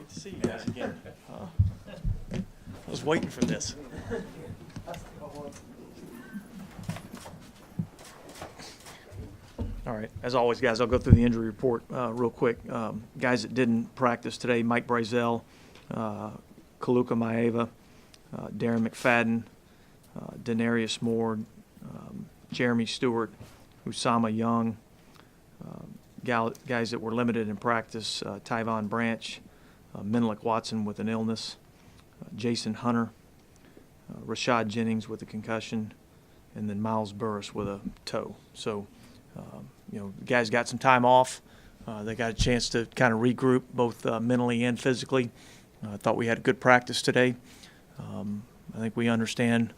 Great to see you guys again. I was waiting for this. All right. As always, guys, I'll go through the injury report real quick. Guys that didn't practice today: Mike Brazel, Kaluka Maeva, Darren McFadden, Denarius Moore, Jeremy Stewart, Usama Young. Guys that were limited in practice: Tyvon Branch, Menelik Watson with an illness, Jason Hunter, Rashad Jennings with a concussion, and then Miles Burris with a toe. So, the guys got some time off. They got a chance to kind of regroup both mentally and physically. I thought we had a good practice today. I think we understand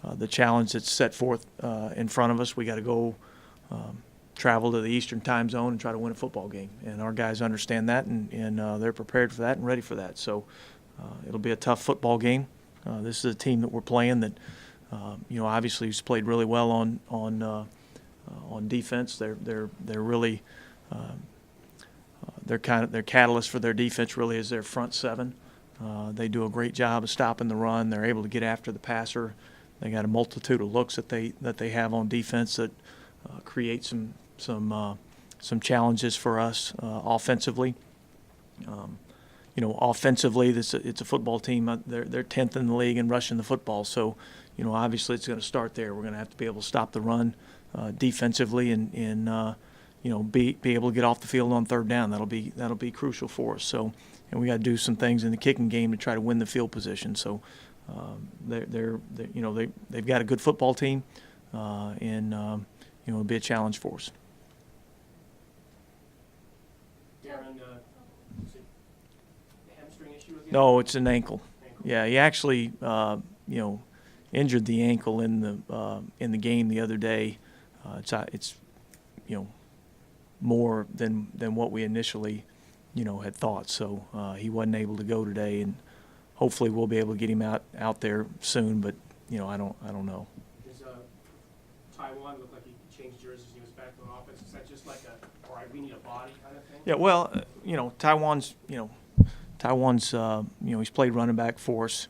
the challenge that's set forth in front of us. We got to go travel to the Eastern time zone and try to win a football game. And our guys understand that, and they're prepared for that and ready for that. So it'll be a tough football game. This is a team that we're playing that, obviously has played really well on defense. They're really their catalyst for their defense really is their front seven. They do a great job of stopping the run. They're able to get after the passer. They got a multitude of looks that they have on defense that create some challenges for us offensively. Offensively, it's a football team. They're 10th in the league in rushing the football. So, obviously it's going to start there. We're going to have to be able to stop the run defensively and be able to get off the field on third down. That'll be crucial for us. So, and we got to do some things in the kicking game to try to win the field position. So, they've got a good football team, and it'll be a challenge for us. Darren, is it a hamstring issue again? No, it's an ankle. Yeah, he actually, injured the ankle in the game the other day. It's more than what we initially, had thought. So he wasn't able to go today, and hopefully we'll be able to get him out there soon. But I don't know. Does Taiwan look like he changed jerseys and he was back on offense? Is that just like all right, we need a body kind of thing? Yeah, well, Taiwan's he's played running back for us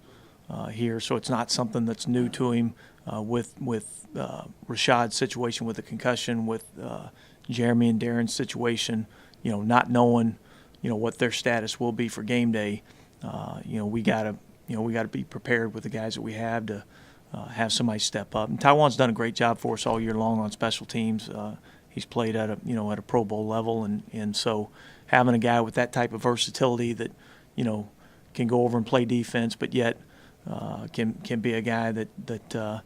here, so it's not something that's new to him. With Rashad's situation with the concussion, with Jeremy and Darren's situation, not knowing, what their status will be for game day, we gotta be prepared with the guys that we have to have somebody step up. And Taiwan's done a great job for us all year long on special teams. He's played at a Pro Bowl level, and so having a guy with that type of versatility that, can go over and play defense, but yet can be a guy that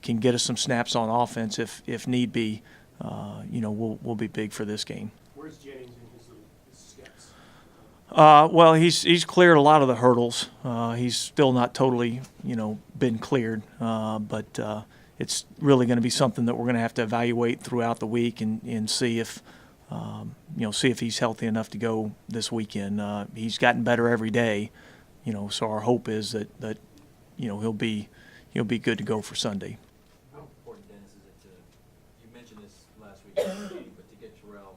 can get us some snaps on offense if need be. Will be big for this game. Where's Jennings in his steps? Well, he's cleared a lot of the hurdles. He's still not totally, been cleared, but it's really going to be something that we're going to have to evaluate throughout the week and see if, see if he's healthy enough to go this weekend. He's gotten better every day, so our hope is that he'll be good to go for Sunday. How important, Dennis, is it you mentioned this last week in the meeting, but to get Terrell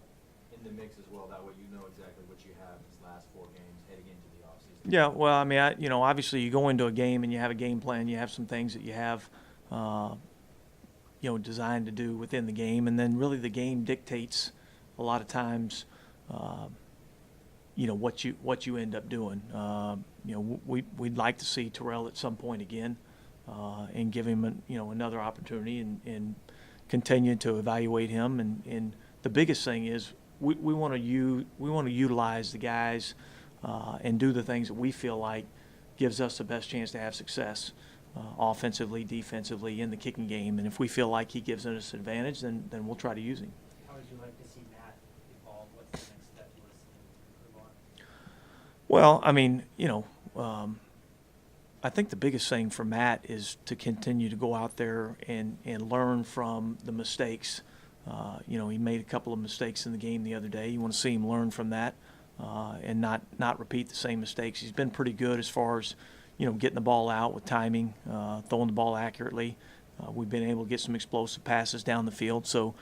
in the mix as well, that way you know exactly what you have these last 4 games heading into the offseason? Yeah, well, I mean, obviously you go into a game and you have a game plan. You have some things that you have, designed to do within the game, and then really the game dictates a lot of times, what you end up doing. We'd like to see Terrell at some point again, and give him another opportunity and continue to evaluate him. And the biggest thing is we want to utilize the guys and do the things that we feel like gives us the best chance to have success offensively, defensively, in the kicking game. And if we feel like he gives us an advantage, then we'll try to use him. How would you like to see Matt evolve? What's the next step you want to see him improve on? Well, I mean, I think the biggest thing for Matt is to continue to go out there and learn from the mistakes. He made a couple of mistakes in the game the other day. You want to see him learn from that and not repeat the same mistakes. He's been pretty good as far as, getting the ball out with timing, throwing the ball accurately. We've been able to get some explosive passes down the field. So,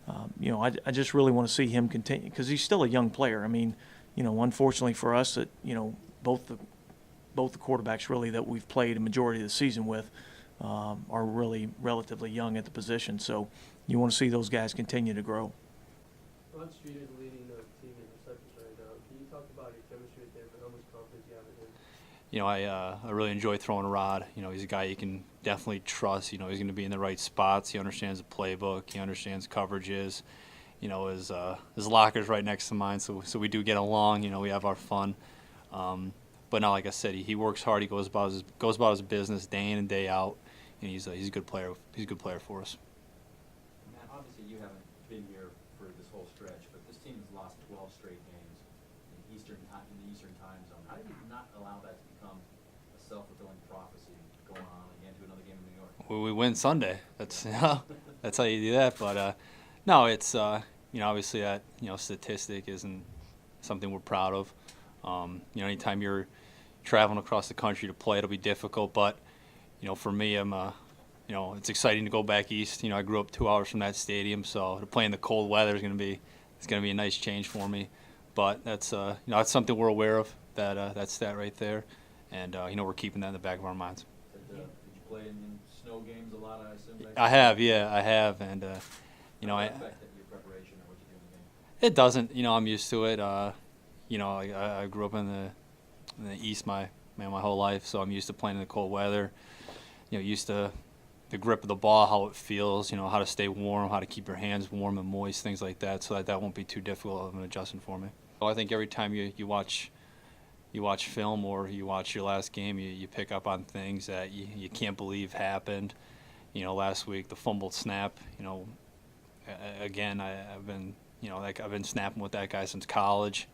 I just really want to see him continue because he's still a young player. I mean, unfortunately for us, that both the quarterbacks really that we've played a majority of the season with are really relatively young at the position. So you want to see those guys continue to grow. Ron Street is leading the team in receptions right now. Can you talk about your chemistry with him and how much confidence you have in him? You know, I really enjoy throwing a rod. You know, he's a guy you can definitely trust. You know, he's going to be in the right spots. He understands the playbook. He understands coverages. You know, his locker's right next to mine, so we do get along. You know, we have our fun. But now, like I said, he works hard. He goes about his business day in and day out, and he's a good player. He's a good player for us. Matt, obviously you haven't been here for this whole stretch, but this team has lost 12 straight games in the Eastern time zone. How did you not allow that to become a self-fulfilling prophecy going on again to another game in New York? We win Sunday. That's that's how you do that. But no, it's you know, obviously that, you know, statistic isn't something we're proud of. You know, anytime you're traveling across the country to play, it'll be difficult. But you know, for me, you know, it's exciting to go back east. You know, I grew up 2 hours from that stadium, so to play in the cold weather is going to be a nice change for me. But that's you know, that's something we're aware of, that stat right there, and you know, we're keeping that in the back of our minds. Did you play in snow games a lot, I assume? I have, and you know, Does that affect your preparation or what you do in the game? it doesn't. You know, I'm used to it. You know, I grew up in the east my whole life, so I'm used to playing in the cold weather. You know, used to the grip of the ball, how it feels. You know, how to stay warm, how to keep your hands warm and moist, things like that. So that won't be too difficult of an adjustment for me. Well, I think every time you watch film or you watch your last game, you pick up on things that you can't believe happened. You know, last week the fumbled snap. You know, again I've been snapping with that guy since college.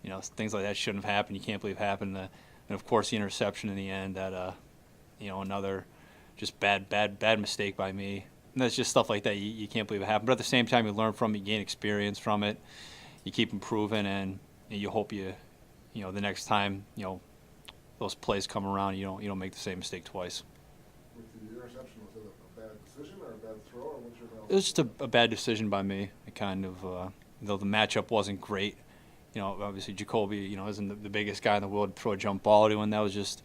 You know, things like that shouldn't have happened. You can't believe happened. And of course the interception in the end. That you know, another just bad mistake by me. And that's just stuff like that you can't believe it happened. But at the same time, you learn from it, you gain experience from it, you keep improving, and you hope you know, the next time, you know, those plays come around, you don't make the same mistake twice. With the interception, was it a bad decision or a bad throw, or what's your analysis? It was just a bad decision by me. It kind of, though the matchup wasn't great, you know, obviously Jacoby, you know, isn't the biggest guy in the world to throw a jump ball to, and that was just,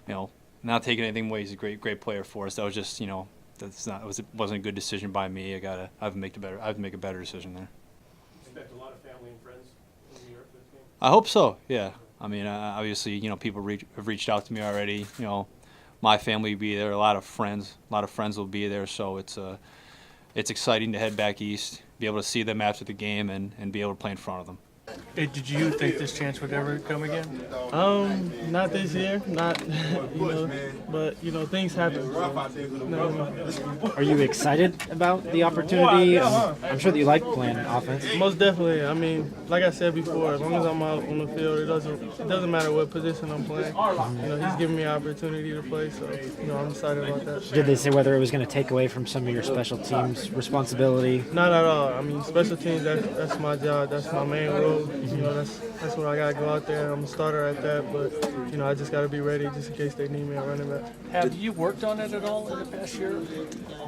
you know, not taking anything away. He's a great player for us. That was just, you know, it wasn't a good decision by me. I have to make a better decision there. Expect a lot of family and friends in New York for this game? I hope so. Yeah. I mean, obviously, you know, people have reached out to me already. You know, my family will be there. A lot of friends will be there. So it's exciting to head back east, be able to see them after the game, and be able to play in front of them. Hey, did you think this chance would ever come again? Not this year, not, you know, but, you know, things happen. So, Are you excited about the opportunity? I'm sure that you like playing offense. most definitely. I mean, like I said before, as long as I'm out on the field, it doesn't matter what position I'm playing. You know, he's giving me an opportunity to play, so, you know, I'm excited about that. Did they say whether it was going to take away from some of your special teams responsibility? Not at all. I mean, special teams, that's my job. That's my main role. You know, that's what I got to go out there. I'm a starter at that, but, you know, I just got to be ready just in case they need me at running back. Have you worked on it at all in the past year?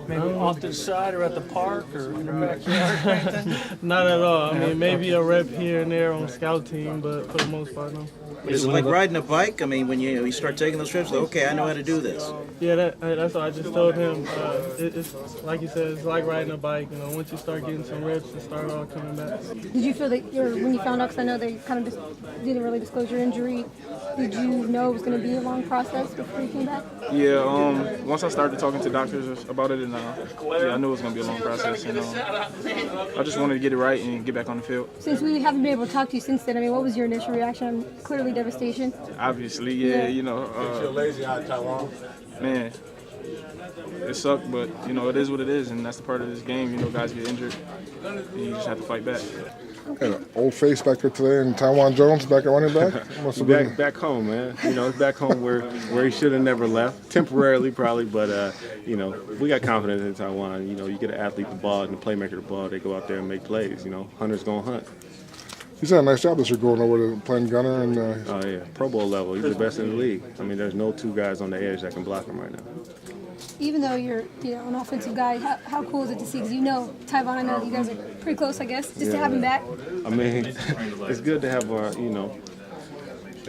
Maybe off to the side or at the park or in the backyard or anything? Not at all. I mean, maybe a rep here and there on scout team, but for the most part, no. Is it like riding a bike? I mean, when you start taking those trips, like, okay, I know how to do this. Yeah, that's what I just told him. It's like you said, it's like riding a bike. You know, once you start getting some reps, it start all coming back. Did you feel that when you found out, because I know they kind of just didn't really disclose your injury, did you know it was going to be a long process before you came back? Yeah, once I started talking to doctors about it, and yeah, I knew it was going to be a long process. And I just wanted to get it right and get back on the field. Since we haven't been able to talk to you since then, I mean, what was your initial reaction? Clearly devastation. Obviously, yeah, you know. You're lazy out of Taiwan. Man, it sucked, but, you know, it is what it is, and that's the part of this game. You know, guys get injured, and you just have to fight back. And an old face back there today, and Taiwan Jones back at running back. Must have been back home, man. You know, it's back home where he should have never left. Temporarily, probably, but you know, we got confidence in Taiwan. You know, you get an athlete the ball and the playmaker the ball, they go out there and make plays. You know, Hunter's gonna hunt. He's done a nice job this year going over to playing gunner and. Oh yeah, Pro Bowl level. He's the best in the league. I mean, there's no two guys on the edge that can block him right now. Even though you're, you know, an offensive guy, how cool is it to see? Because you know, Tyvon, I know you guys are pretty close, I guess, just to have him back. I mean, it's good to have our, you know,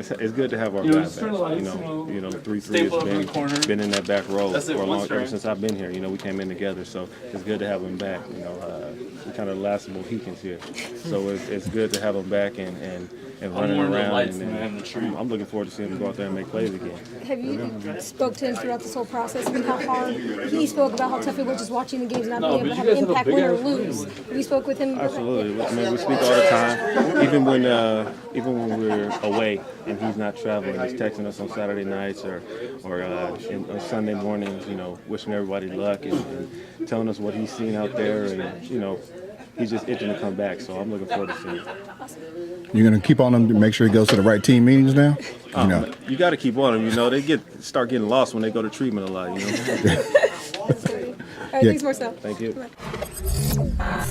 it's good to have our guy back. You know, 3-3 has been in that back row for a long ever since I've been here. You know, we came in together, so it's good to have him back. You know, we kind of the last Mohicans here, so it's good to have him back and running around. And I'm looking forward to seeing him go out there and make plays again. Have you spoke to him throughout this whole process? I mean, how hard he spoke about how tough it was just watching the games, not being able to have an impact, win or lose. Have you spoke with him? Absolutely. I mean, we speak all the time, even when we're away and he's not traveling. He's texting us on Saturday nights or on Sunday mornings. You know, wishing everybody luck and telling us what he's seen out there, and you know, he's just itching to come back. So I'm looking forward to seeing him. You're going to keep on him to make sure he goes to the right team meetings now? You know. You got to keep on him. You know, they start getting lost when they go to treatment a lot. You know. All right, thanks, Marcel. Thank you. Bye.